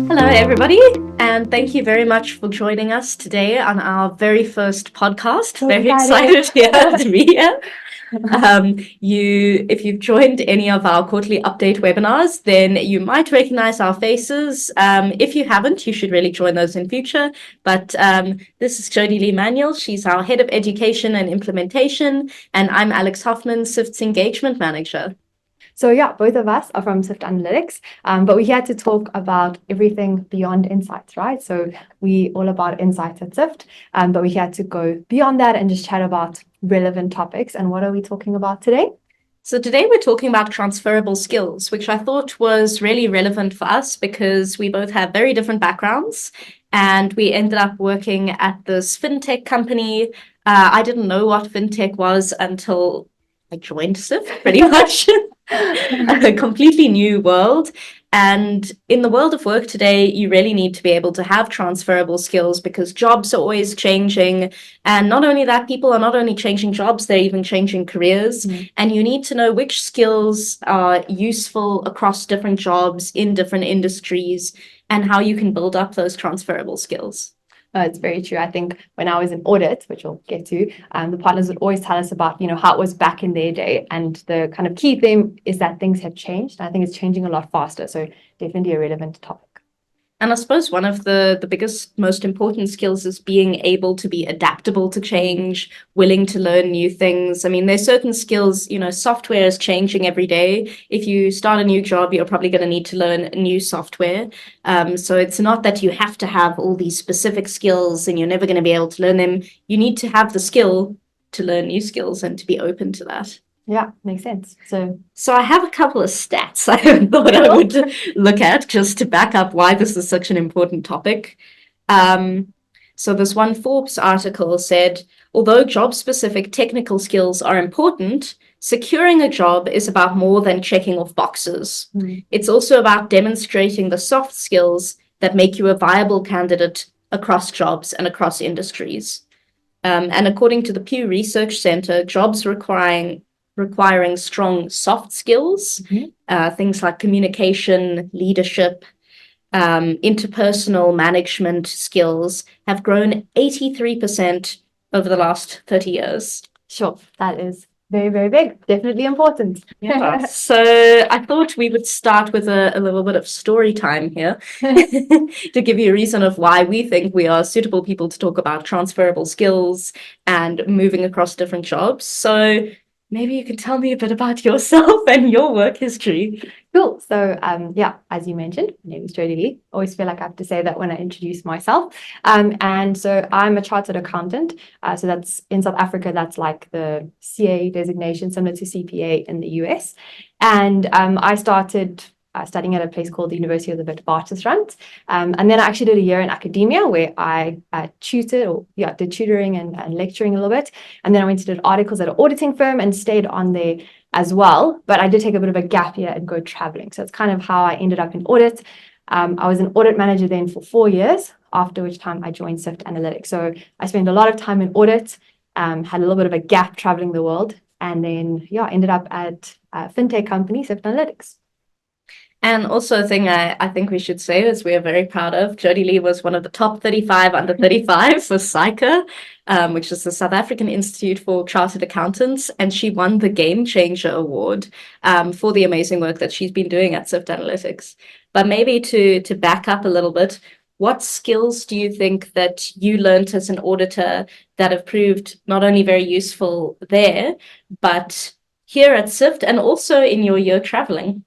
Hello, everybody, and thank you very much for joining us today on our very first podcast. So very excited. excited to be here. If you've joined any of our quarterly update webinars, then you might recognize our faces. If you haven't, you should really join those in future. But this is Jodilee Manuel. She's our head of education and implementation, and I'm Alex Hoffman, Syft's engagement manager. So yeah, both of us are from Syft Analytics, but we're here to talk about everything beyond insights, right? So we all about insights at Syft, but we're here to go beyond that and just chat about relevant topics. And what are we talking about today? So today we're talking about transferable skills, which I thought was really relevant for us because we both have very different backgrounds and we ended up working at this fintech company. I didn't know what fintech was until I joined Syft, pretty much. A completely new world. And in the world of work today, you really need to be able to have transferable skills because jobs are always changing. And not only that, people are not only changing jobs, they're even changing careers. And you need to know which skills are useful across different jobs in different industries and how you can build up those transferable skills. It's very true. I think when I was in audit, which we'll get to, the partners would always tell us about, how it was back in their day. And the kind of key theme is that things have changed. I think it's changing a lot faster. So definitely a relevant topic. And I suppose one of the biggest, most important skills is being able to be adaptable to change, willing to learn new things. I mean, there's certain skills, software is changing every day. If you start a new job, you're probably going to need to learn new software. So it's not that you have to have all these specific skills and you're never going to be able to learn them. You need to have the skill to learn new skills and to be open to that. Yeah, makes sense. So I have a couple of stats I thought I would look at just to back up why this is such an important topic. So this one Forbes article said, although job-specific technical skills are important, securing a job is about more than checking off boxes. It's also about demonstrating the soft skills that make you a viable candidate across jobs and across industries. And according to the Pew Research Center, jobs requiring strong soft skills, things like communication, leadership, interpersonal management skills have grown 83% over the last 30 years. Sure, that is very, very big. Definitely important. Yeah. So I thought we would start with a little bit of story time here to give you a reason of why we think we are suitable people to talk about transferable skills and moving across different jobs. So maybe you can tell me a bit about yourself and your work history. Cool. So, as you mentioned, my name is Jodilee. Always feel like I have to say that when I introduce myself. And so I'm a chartered accountant. So that's in South Africa, that's like the CA designation, similar to CPA in the US. And I started studying at a place called the University of the Witwatersrand. And then I actually did a year in academia where I did tutoring and lecturing a little bit. And then I went to do articles at an auditing firm and stayed on there as well. But I did take a bit of a gap year and go traveling. So it's kind of how I ended up in audit. I was an audit manager then for 4 years, after which time I joined Syft Analytics. So I spent a lot of time in audit, had a little bit of a gap traveling the world, and then ended up at a fintech company, Syft Analytics. And also a thing I think we should say is we are very proud of. Jodilee was one of the top 35 under 35 for SAICA, which is the South African Institute for Chartered Accountants. And she won the Game Changer Award for the amazing work that she's been doing at Syft Analytics. But maybe to back up a little bit, what skills do you think that you learned as an auditor that have proved not only very useful there, but here at Syft and also in your year traveling?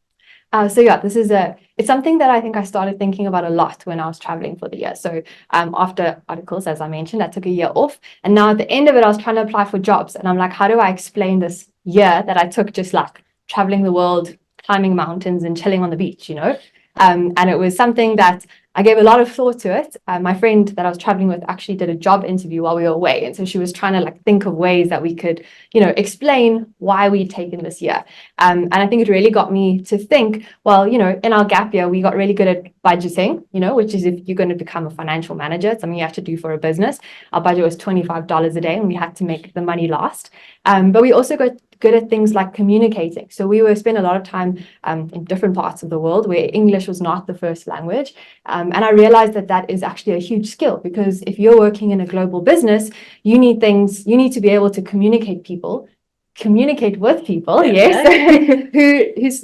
It's something that I think I started thinking about a lot when I was traveling for the year. So after articles, as I mentioned, I took a year off. And now at the end of it, I was trying to apply for jobs. And I'm like, how do I explain this year that I took just like traveling the world, climbing mountains and chilling on the beach, And it was something that I gave a lot of thought to it. My friend that I was traveling with actually did a job interview while we were away. And so she was trying to think of ways that we could, explain why we'd taken this year. And I think it really got me to think, well, in our gap year, we got really good at budgeting, which is if you're going to become a financial manager, it's something you have to do for a business. Our budget was $25 a day and we had to make the money last. But we also got good at things like communicating. So we were spend a lot of time in different parts of the world where English was not the first language. And I realized that that is actually a huge skill, because if you're working in a global business, you need to be able to communicate with people, yes, whose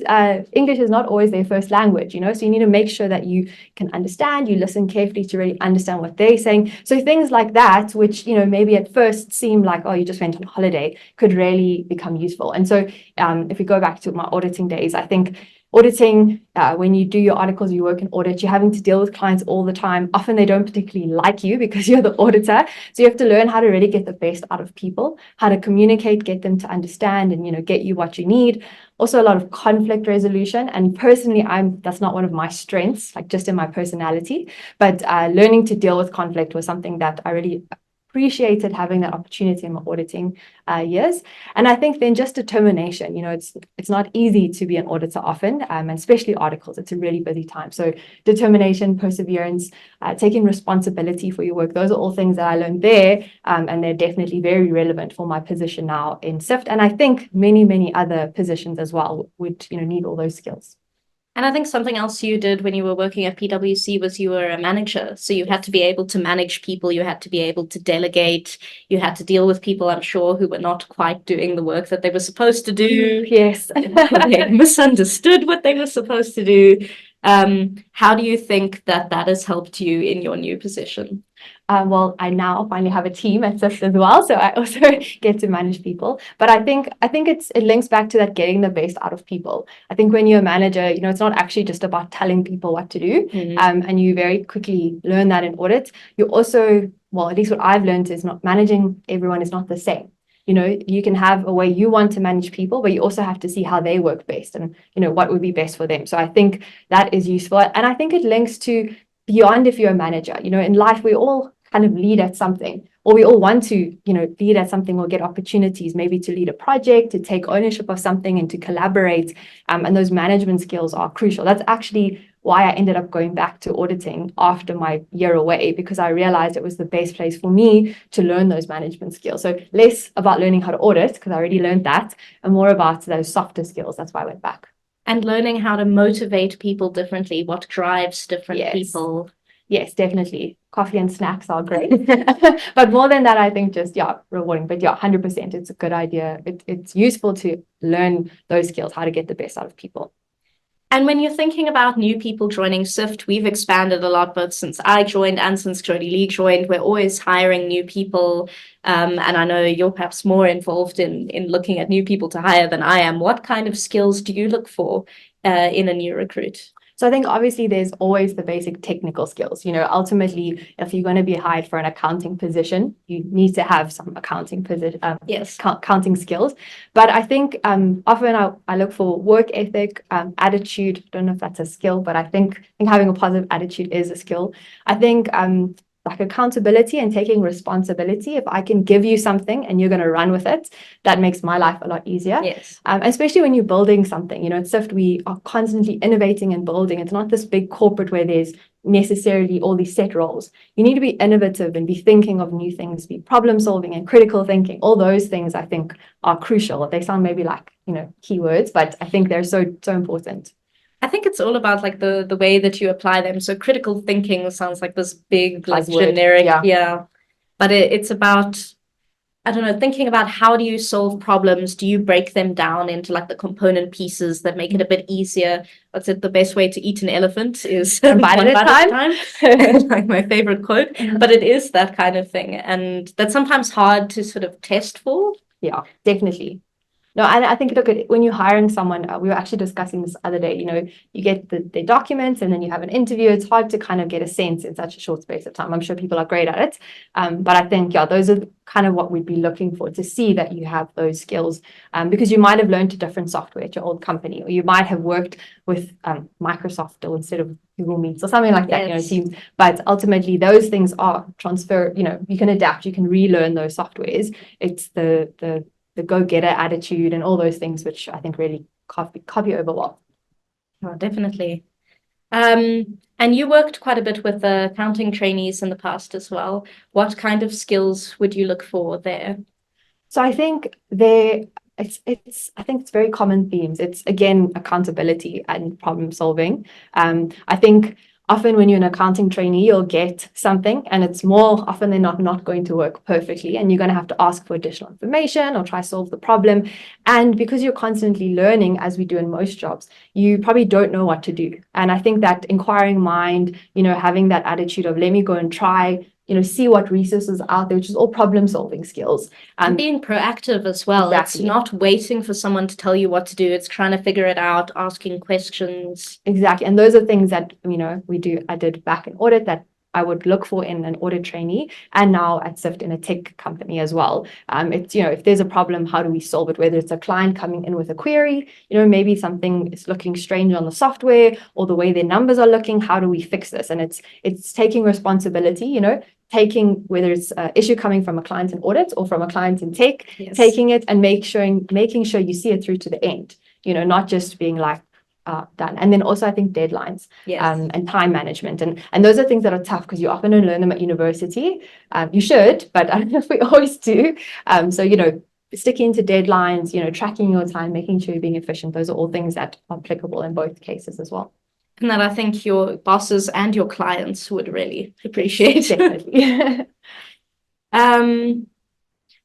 English is not always their first language, so you need to make sure that you can understand, you listen carefully to really understand what they're saying. So things like that, which maybe at first seem like, oh, you just went on holiday, could really become useful. And so if we go back to my auditing days, I think auditing, when you do your articles, you work in audit, you're having to deal with clients all the time. Often they don't particularly like you because you're the auditor. So you have to learn how to really get the best out of people, how to communicate, get them to understand, and get you what you need. Also a lot of conflict resolution. And personally, that's not one of my strengths, like just in my personality. But learning to deal with conflict was something that I really appreciated, having that opportunity in my auditing years. And I think then just determination, it's not easy to be an auditor often, and especially articles, it's a really busy time. So determination, perseverance, taking responsibility for your work, those are all things that I learned there, and they're definitely very relevant for my position now in Syft. And I think many, many other positions as well would need all those skills. And I think something else you did when you were working at PwC was you were a manager. So you had to be able to manage people, you had to be able to delegate, you had to deal with people, I'm sure, who were not quite doing the work that they were supposed to do. Yes. They misunderstood what they were supposed to do. How do you think that has helped you in your new position? Well, I now finally have a team at Syft as well, so I also get to manage people. But I think it links back to that getting the best out of people. I think when you're a manager, it's not actually just about telling people what to do, and you very quickly learn that in audit. You also, well, at least what I've learned is not managing everyone is not the same. You can have a way you want to manage people, but you also have to see how they work best and what would be best for them. So I think that is useful, and I think it links to beyond if you're a manager. In life we all kind of lead at something, or we all want to lead at something or get opportunities, maybe to lead a project, to take ownership of something, and to collaborate, and those management skills are crucial. That's actually why I ended up going back to auditing after my year away, because I realized it was the best place for me to learn those management skills. So less about learning how to audit, because I already learned that, and more about those softer skills. That's why I went back. And learning how to motivate people differently, what drives different people. Yes, definitely. Coffee and snacks are great. But more than that, I think just, rewarding. But 100%, it's a good idea. It's useful to learn those skills, how to get the best out of people. And when you're thinking about new people joining Syft, we've expanded a lot, both since I joined and since Jodilee joined. We're always hiring new people. And I know you're perhaps more involved in looking at new people to hire than I am. What kind of skills do you look for in a new recruit? So I think obviously there's always the basic technical skills. Ultimately, if you're going to be hired for an accounting position, you need to have some accounting accounting skills. But I think often I look for work ethic, attitude. I don't know if that's a skill, but I think having a positive attitude is a skill. I think like accountability and taking responsibility. If I can give you something and you're going to run with it, that makes my life a lot easier. Yes. Especially when you're building something, at Syft, we are constantly innovating and building. It's not this big corporate where there's necessarily all these set roles. You need to be innovative and be thinking of new things, be problem solving and critical thinking. All those things I think are crucial. They sound maybe like, keywords, but I think they're so important. I think it's all about like the way that you apply them. So critical thinking sounds like this big, like generic, but it's about, I don't know, thinking about how do you solve problems? Do you break them down into like the component pieces that make it a bit easier? What's it? The best way to eat an elephant is one bite at a time. Like my favorite quote, but it is that kind of thing, and that's sometimes hard to sort of test for. Yeah, definitely. No, and I think, look, when you're hiring someone, we were actually discussing this other day, you get the documents and then you have an interview. It's hard to kind of get a sense in such a short space of time. I'm sure people are great at it. But I think, those are kind of what we'd be looking for, to see that you have those skills, because you might have learned a different software at your old company, or you might have worked with Microsoft or instead of Google Meets or something like that, Teams. But ultimately, those things are transfer, you can adapt, you can relearn those softwares. It's the go-getter attitude and all those things, which I think really copy over well. Oh, definitely. And you worked quite a bit with accounting trainees in the past as well. What kind of skills would you look for there? So I think there I think it's very common themes. It's again accountability and problem solving. I think often when you're an accounting trainee, you'll get something and it's more often than not going to work perfectly. And you're going to have to ask for additional information or try solve the problem. And because you're constantly learning, as we do in most jobs, you probably don't know what to do. And I think that inquiring mind, having that attitude of let me go and try, see what resources are out there, which is all problem solving skills. And being proactive as well. Exactly. It's not waiting for someone to tell you what to do. It's trying to figure it out, asking questions. Exactly. And those are things that, I did back in audit that I would look for in an audit trainee, and now at Syft in a tech company as well. It's, if there's a problem, how do we solve it? Whether it's a client coming in with a query, maybe something is looking strange on the software or the way their numbers are looking, how do we fix this? And it's taking responsibility, taking whether it's an issue coming from a client in audit or from a client in tech, yes, taking it and making sure you see it through to the end, not just being like, done. And then also I think deadlines, yes, and time management. And those are things that are tough because you often don't learn them at university. You should, but I don't know if we always do. So, sticking to deadlines, tracking your time, making sure you're being efficient. Those are all things that are applicable in both cases as well. And that I think your bosses and your clients would really appreciate. Definitely.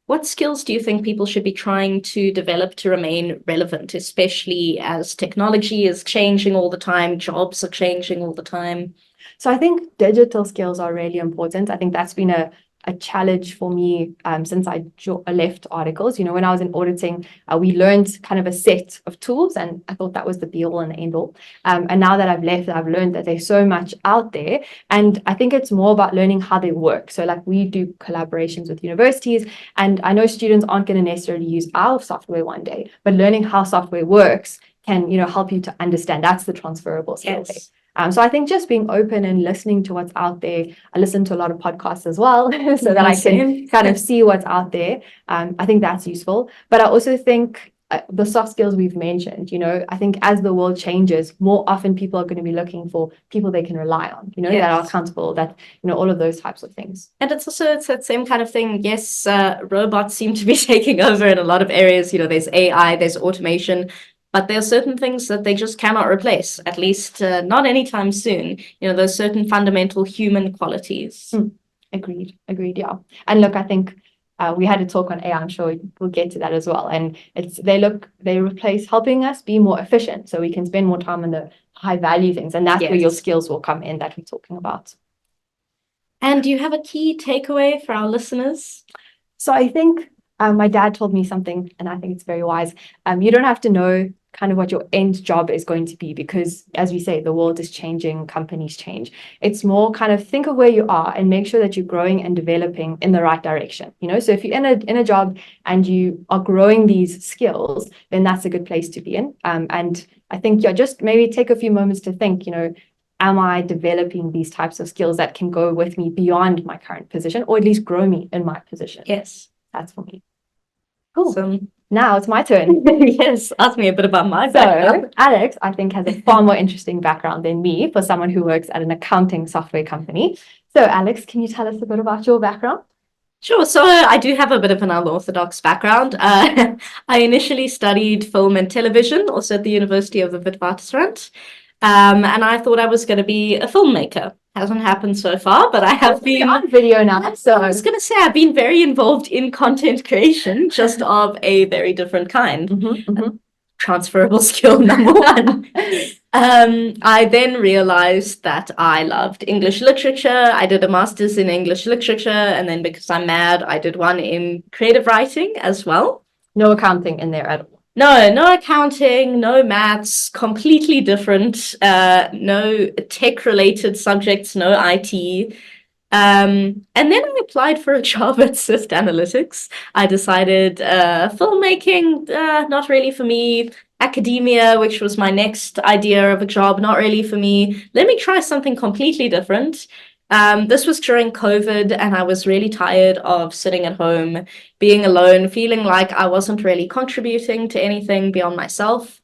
What skills do you think people should be trying to develop to remain relevant, especially as technology is changing all the time, jobs are changing all the time? So I think digital skills are really important. I think that's been a challenge for me since I left articles. When I was in auditing, we learned kind of a set of tools, and I thought that was the be all and the end all. And now that I've left, I've learned that there's so much out there, and I think it's more about learning how they work. So like we do collaborations with universities, and I know students aren't going to necessarily use our software one day, but learning how software works can, help you to understand. That's the transferable skill. Yes. So I think just being open and listening to what's out there. I listen to a lot of podcasts as well, so that I can kind of see what's out there. I think that's useful. But I also think the soft skills we've mentioned, I think as the world changes, more often people are going to be looking for people they can rely on, yes, that are accountable, that, all of those types of things. And it's that same kind of thing. Yes, robots seem to be taking over in a lot of areas. There's AI, there's automation. But there are certain things that they just cannot replace, at least not anytime soon. Those certain fundamental human qualities. Agreed, yeah. And look, I think we had a talk on AI. I'm sure we'll get to that as well. And they replace helping us be more efficient so we can spend more time on the high value things. And that's, yes, where your skills will come in that we're talking about. And do you have a key takeaway for our listeners? So I think my dad told me something, and I think it's very wise. You don't have to know kind of what your end job is going to be, because as we say, the world is changing, companies change. It's more kind of think of where you are and make sure that you're growing and developing in the right direction. So if you're in a job and you are growing these skills, then that's a good place to be in. And I think just maybe take a few moments to think, am I developing these types of skills that can go with me beyond my current position, or at least grow me in my position? Yes. That's for me. Cool. Now it's my turn. Yes, ask me a bit about my background. So Alex, I think, has a far more interesting background than me for someone who works at an accounting software company. So Alex, can you tell us a bit about your background? Sure. So I do have a bit of an unorthodox background. I initially studied film and television, also at the University of the Witwatersrand. And I thought I was going to be a filmmaker. Hasn't happened so far, but I have been on video now. So I was going to say I've been very involved in content creation, just of a very different kind. Transferable skill number one. I then realized that I loved English literature. I did a master's in English literature, and then because I'm mad, I did one in creative writing as well. No accounting in there at all. No accounting, no maths, completely different, no tech-related subjects, no IT. And then I applied for a job at Syft Analytics. I decided filmmaking, not really for me. Academia, which was my next idea of a job, not really for me. Let me try something completely different. This was during COVID, and I was really tired of sitting at home, being alone, feeling like I wasn't really contributing to anything beyond myself.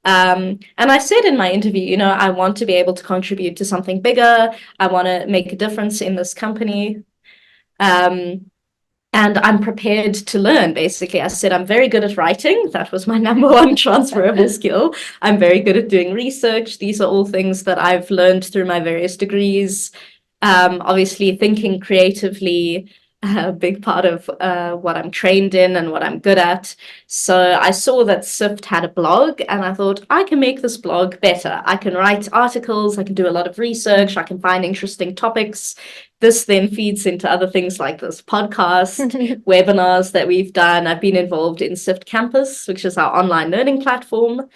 And I said in my interview, I want to be able to contribute to something bigger. I want to make a difference in this company. And I'm prepared to learn, basically. I said, I'm very good at writing. That was my number one transferable skill. I'm very good at doing research. These are all things that I've learned through my various degrees. Obviously, thinking creatively, a big part of what I'm trained in and what I'm good at. So I saw that Syft had a blog, and I thought, I can make this blog better. I can write articles, I can do a lot of research, I can find interesting topics. This then feeds into other things like this podcast, webinars that we've done. I've been involved in Syft Campus, which is our online learning platform.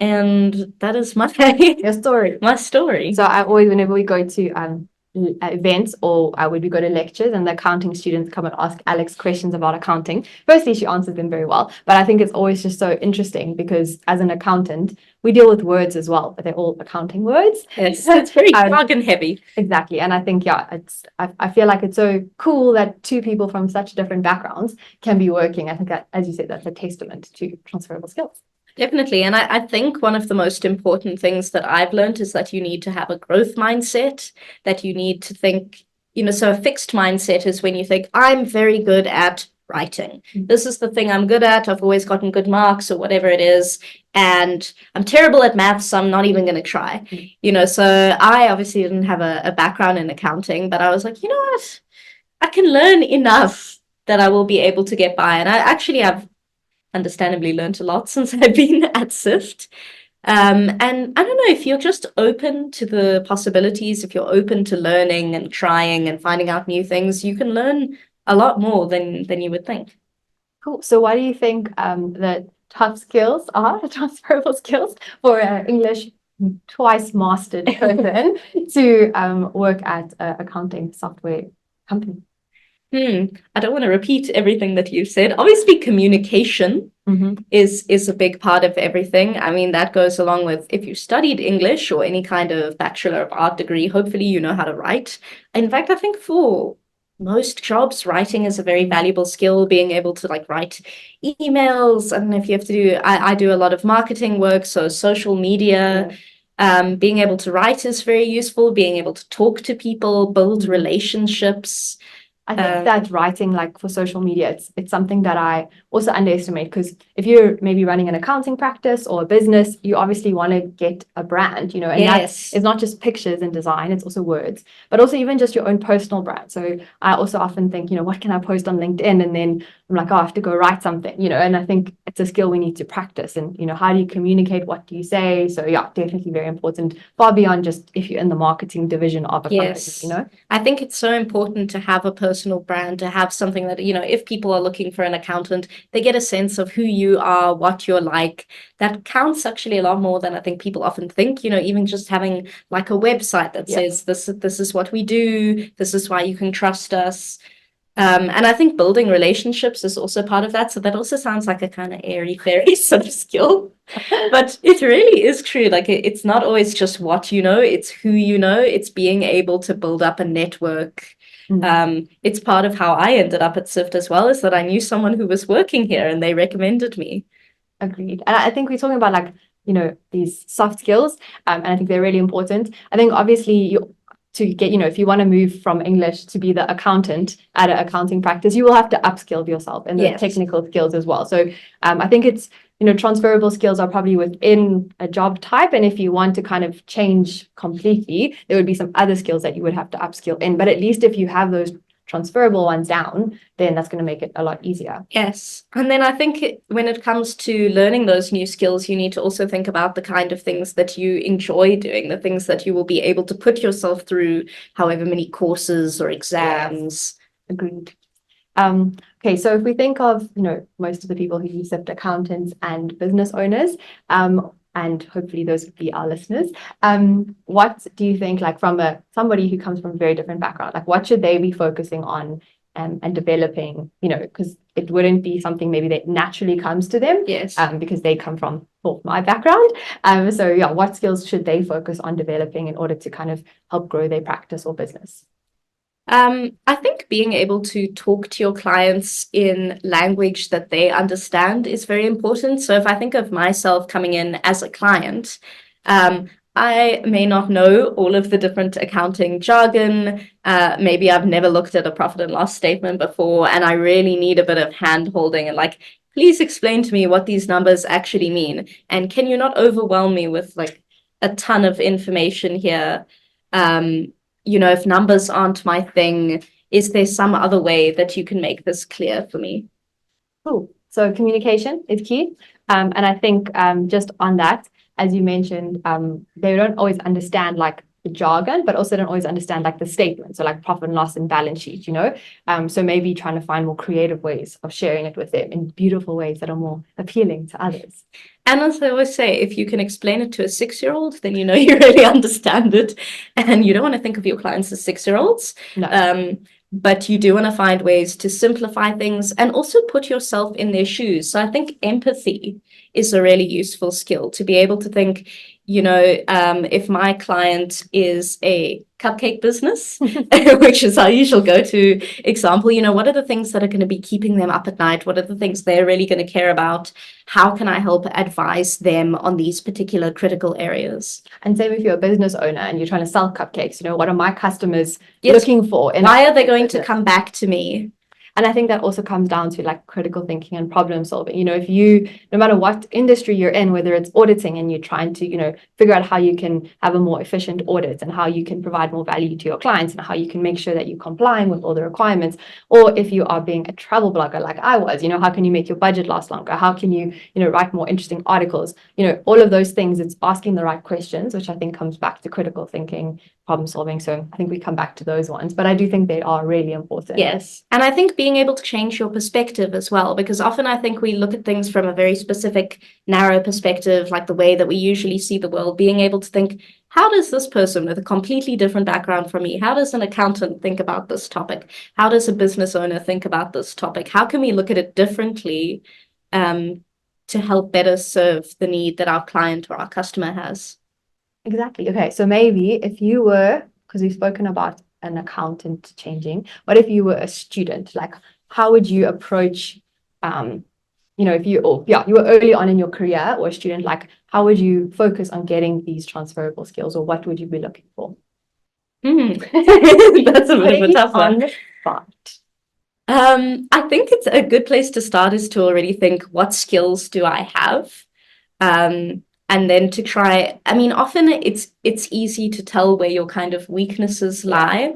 And that is my Your story. my story. So I always, whenever we go to events or when we go to lectures and the accounting students come and ask Alex questions about accounting, firstly, she answers them very well. But I think it's always just so interesting because as an accountant, we deal with words as well, but they're all accounting words. Yes, it's very jargon heavy. Exactly. And I think, yeah, I feel like it's so cool that two people from such different backgrounds can be working. I think that, as you said, that's a testament to transferable skills. Definitely. And I think one of the most important things that I've learned is that you need to have a growth mindset, that you need to think, so a fixed mindset is when you think, I'm very good at writing. This is the thing I'm good at. I've always gotten good marks or whatever it is. And I'm terrible at maths, so I'm not even going to try. So I obviously didn't have a background in accounting, but I was like, you know what? I can learn enough that I will be able to get by. And I actually have understandably learned a lot since I've been at Syft. And I don't know, if you're just open to the possibilities, if you're open to learning and trying and finding out new things, you can learn a lot more than you would think. Cool. So what do you think the tough skills are, the transferable skills for an English twice mastered person to work at an accounting software company? I don't want to repeat everything that you said. Obviously, communication is a big part of everything. I mean, that goes along with if you studied English or any kind of Bachelor of Art degree, hopefully you know how to write. In fact, I think for most jobs, writing is a very valuable skill, being able to write emails. And if you have to do, I do a lot of marketing work, so social media. Being able to write is very useful, being able to talk to people, build relationships. I think that writing, for social media, it's something that I also underestimate, because if you're maybe running an accounting practice or a business, you obviously want to get a brand, and yes. It's not just pictures and design, it's also words, but also even just your own personal brand. So I also often think, what can I post on LinkedIn? And then I'm like, oh, I have to go write something, and I think it's a skill we need to practice. And, how do you communicate? What do you say? So yeah, definitely very important, far beyond just if you're in the marketing division of a company, I think it's so important to have a personal brand, to have something that, if people are looking for an accountant, they get a sense of who you are, what you're like. That counts actually a lot more than I think people often think, even just having a website that says this is what we do, this is why you can trust us. And I think building relationships is also part of that. So that also sounds like a kind of airy fairy sort of skill. But it really is true. It's not always just what you know, it's who you know. It's being able to build up a network. It's part of how I ended up at Syft as well, is that I knew someone who was working here and they recommended me. Agreed. And I think we're talking about these soft skills, and I think they're really important. I think obviously to get, if you want to move from English to be the accountant at an accounting practice, you will have to upskill yourself in the technical skills as well. So I think it's, transferable skills are probably within a job type. And if you want to kind of change completely, there would be some other skills that you would have to upskill in. But at least if you have those transferable ones down, then that's going to make it a lot easier. Yes. And then I think when it comes to learning those new skills, you need to also think about the kind of things that you enjoy doing, the things that you will be able to put yourself through, however many courses or exams. Agreed. Okay, so if we think of, most of the people who use Syft, accountants and business owners, and hopefully those would be our listeners, what do you think, from somebody who comes from a very different background, what should they be focusing on and developing, because it wouldn't be something maybe that naturally comes to them, because they come from my background. So yeah, what skills should they focus on developing in order to kind of help grow their practice or business? I think being able to talk to your clients in language that they understand is very important. So if I think of myself coming in as a client, I may not know all of the different accounting jargon. Maybe I've never looked at a profit and loss statement before, and I really need a bit of hand holding and like, please explain to me what these numbers actually mean. And can you not overwhelm me with like a ton of information here? If numbers aren't my thing, is there some other way that you can make this clear for me? Cool. So communication is key. And I think just on that, as you mentioned, they don't always understand like the jargon, but also don't always understand like the statement. So like profit and loss and balance sheet, So maybe trying to find more creative ways of sharing it with them in beautiful ways that are more appealing to others. And as I always say, if you can explain it to a 6-year-old, then you really understand it. And you don't want to think of your clients as 6-year-olds. No. But you do want to find ways to simplify things and also put yourself in their shoes. So I think empathy is a really useful skill to be able to think, if my client is a cupcake business, which is our usual go-to example, what are the things that are going to be keeping them up at night? What are the things they're really going to care about? How can I help advise them on these particular critical areas? And same if you're a business owner and you're trying to sell cupcakes, what are my customers looking for? Why are they going to come back to me? And I think that also comes down to like critical thinking and problem solving. If you, no matter what industry you're in, whether it's auditing and you're trying to, figure out how you can have a more efficient audit and how you can provide more value to your clients and how you can make sure that you're complying with all the requirements. Or if you are being a travel blogger like I was, how can you make your budget last longer? How can you, write more interesting articles? All of those things, it's asking the right questions, which I think comes back to critical thinking, problem solving. So I think we come back to those ones, but I do think they are really important. Yes. And I think being able to change your perspective as well, because often I think we look at things from a very specific, narrow perspective, like the way that we usually see the world, being able to think, how does this person with a completely different background from me, how does an accountant think about this topic? How does a business owner think about this topic? How can we look at it differently to help better serve the need that our client or our customer has? Exactly. Okay. So maybe if you were, because we've spoken about an accountant changing, what if you were a student? Like, how would you approach, if you were early on in your career or a student, like, how would you focus on getting these transferable skills or what would you be looking for? That's a bit of a tough one. On the spot. I think it's a good place to start is to already think, what skills do I have? And then to try, often it's easy to tell where your kind of weaknesses lie.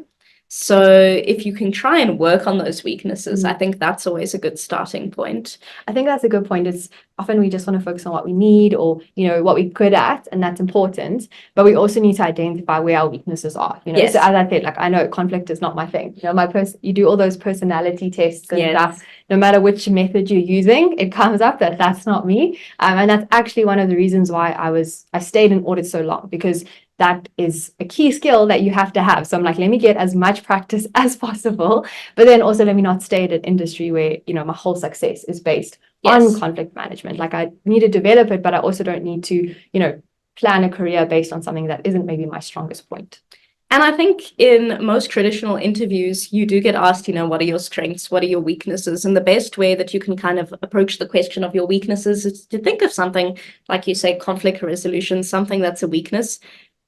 So if you can try and work on those weaknesses, I think that's always a good starting point. I think that's a good point. It's often we just want to focus on what we need or, what we're good at, and that's important. But we also need to identify where our weaknesses are, Yes. So as I said, like I know conflict is not my thing. You do all those personality tests and stuff. No matter which method you're using, it comes up that that's not me. And that's actually one of the reasons why I stayed in audit so long, because that is a key skill that you have to have. So I'm like, let me get as much practice as possible, but then also let me not stay at an industry where, my whole success is based on conflict management. Like I need to develop it, but I also don't need to, plan a career based on something that isn't maybe my strongest point. And I think in most traditional interviews, you do get asked, what are your strengths? What are your weaknesses? And the best way that you can kind of approach the question of your weaknesses is to think of something, like you say, conflict resolution, something that's a weakness,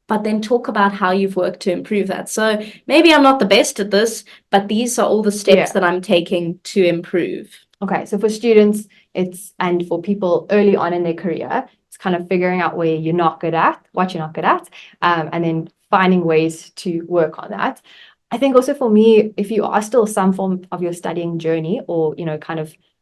but then talk about how you've worked to improve that. So maybe I'm not the best at this, but these are all the steps that I'm taking to improve. Okay, so for students, and for people early on in their career, it's kind of figuring out where you're not good at, what you're not good at, and then finding ways to work on that. I think also for me, if you are still some form of your studying journey or,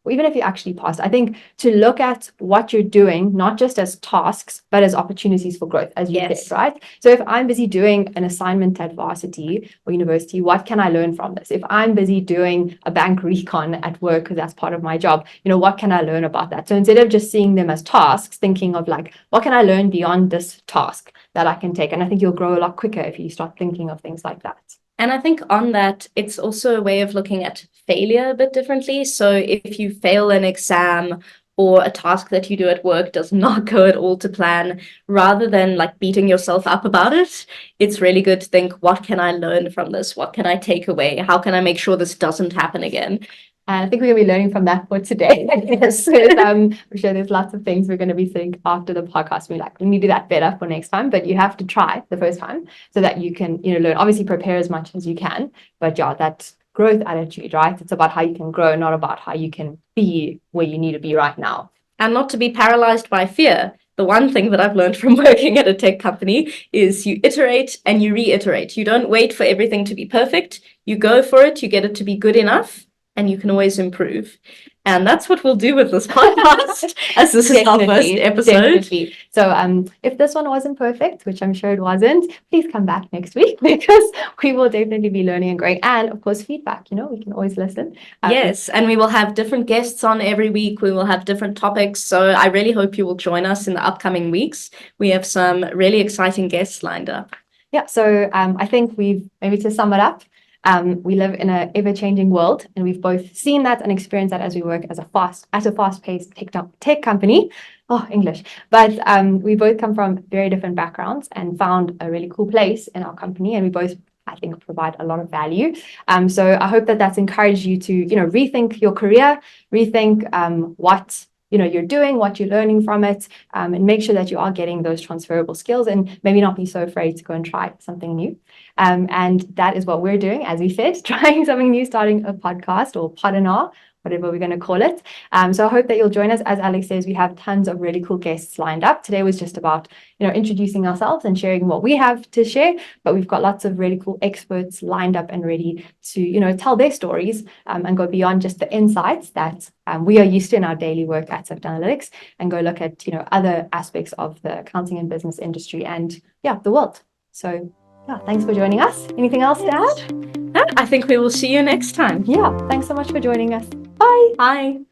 or even if you actually passed, I think to look at what you're doing, not just as tasks, but as opportunities for growth, as you said, right? So if I'm busy doing an assignment at varsity or university, what can I learn from this? If I'm busy doing a bank recon at work, because that's part of my job, what can I learn about that? So instead of just seeing them as tasks, thinking of like, what can I learn beyond this task that I can take? And I think you'll grow a lot quicker if you start thinking of things like that. And I think on that, it's also a way of looking at failure a bit differently. So if you fail an exam or a task that you do at work does not go at all to plan, rather than like beating yourself up about it, it's really good to think, what can I learn from this? What can I take away? How can I make sure this doesn't happen again? And I think we're going to be learning from that for today. Yes, I'm sure there's lots of things we're going to be saying after the podcast. We're like, we need to do that better for next time, but you have to try the first time so that you can, learn. Obviously, prepare as much as you can, but yeah, that growth attitude, right? It's about how you can grow, not about how you can be where you need to be right now. And not to be paralyzed by fear. The one thing that I've learned from working at a tech company is you iterate and you reiterate. You don't wait for everything to be perfect. You go for it, you get it to be good enough, and you can always improve. And that's what we'll do with this podcast, as this is our first episode. Definitely. So if this one wasn't perfect, which I'm sure it wasn't, please come back next week because we will definitely be learning and growing. And of course, feedback, we can always listen. Yes, and we will have different guests on every week. We will have different topics. So I really hope you will join us in the upcoming weeks. We have some really exciting guests lined up. Yeah, so I think maybe to sum it up, we live in an ever-changing world, and we've both seen that and experienced that as we work at a fast-paced tech company. Oh, English. But we both come from very different backgrounds and found a really cool place in our company, and we both, I think, provide a lot of value. So I hope that that's encouraged you to, rethink your career, rethink what you're doing, what you're learning from it, and make sure that you are getting those transferable skills and maybe not be so afraid to go and try something new. And that is what we're doing, as we said, trying something new, starting a podcast or Podinar, whatever we're going to call it. So I hope that you'll join us. As Alex says, we have tons of really cool guests lined up. Today was just about, introducing ourselves and sharing what we have to share, but we've got lots of really cool experts lined up and ready to, tell their stories and go beyond just the insights that we are used to in our daily work at Syft Analytics and go look at, other aspects of the accounting and business industry and, the world. So yeah, thanks for joining us. Anything else to add? I think we will see you next time. Yeah, thanks so much for joining us. Bye. Bye.